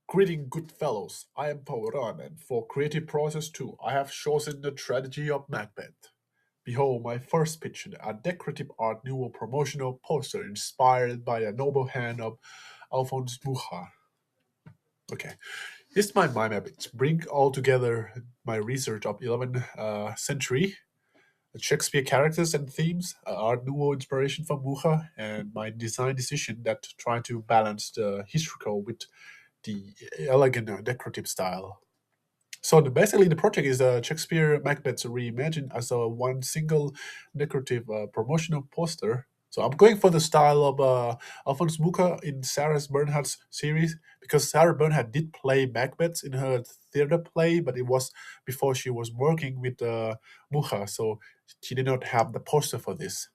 Greeting, good fellows. I am Voronin, and for creative process too, I have chosen the tragedy of Macbeth. Behold my first picture, a decorative Art Nouveau promotional poster inspired by the noble hand of Alphonse Mucha. Okay, this is my mind map. It's bring all together my research of 11th century Shakespeare characters and themes, Art Nouveau inspiration from Mucha, and my design decision that try to balance the historical with the elegant decorative style. So basically, the project is Shakespeare Macbeth reimagined as a one single decorative promotional poster. So I'm going for the style of Alphonse Mucha in Sarah Bernhardt's series because Sarah Bernhardt did play Macbeth in her theater play, but it was before she was working with Mucha, so she did not have the poster for this.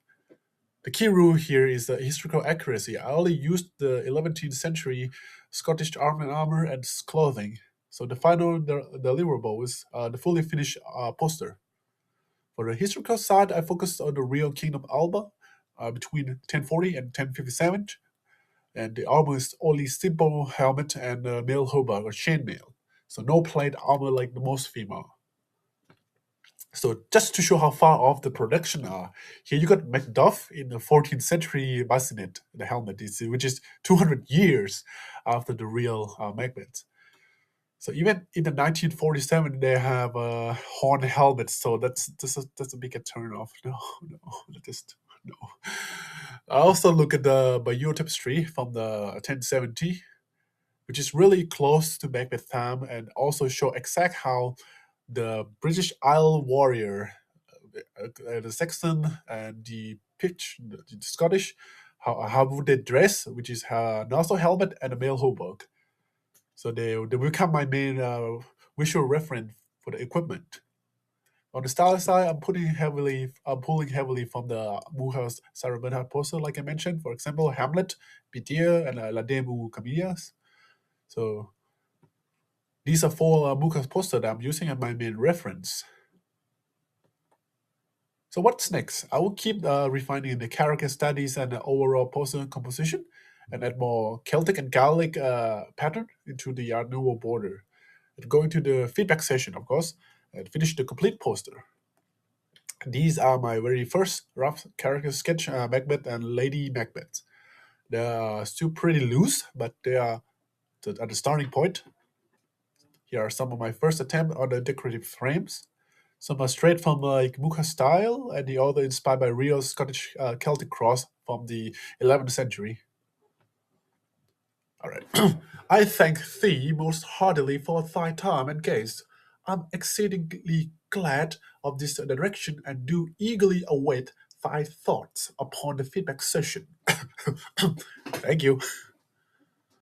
The key rule here is the historical accuracy. I only used the 11th century Scottish armor and clothing. So the final deliverable is the fully finished poster. For the historical side, I focused on the real Kingdom Alba between 1040 and 1057, and the armor is only simple helmet and mail hauberk or chainmail. So no plate armor like the most female. So just to show how far off the production are, here you got Macduff in the 14th century bassinet, the helmet, which is 200 years after the real Macbeth. So even in the 1947, they have horn helmets. So that's a big turn off. No, no, just no. I also look at the Bayeux tapestry from the 1070, which is really close to Macbeth time, and also show exact how the British Isle warrior, the Saxon and the pitch, the Scottish, how would they dress, which is also helmet and a mail hauberk. So they become my main visual reference for the equipment. On the style side, I'm pulling heavily from the Muha's Sarah Bernhardt poster, like I mentioned. For example, Hamlet, Medea, and La Dame Camillas. So these are four Muha's posters that I'm using as my main reference. So what's next? I will keep refining the character studies and the overall poster composition, and add more Celtic and Gaelic pattern into the Art Nouveau border. And going to the feedback session, of course, and finish the complete poster. These are my very first rough character sketch, Macbeth and Lady Macbeth. They are still pretty loose, but they are at the starting point. Here are some of my first attempt on the decorative frames. Some are straight from like Mucha style, and the other inspired by real Scottish Celtic cross from the 11th century. All right. I thank thee most heartily for thy time and gaze. I'm exceedingly glad of this direction and do eagerly await thy thoughts upon the feedback session. Thank you.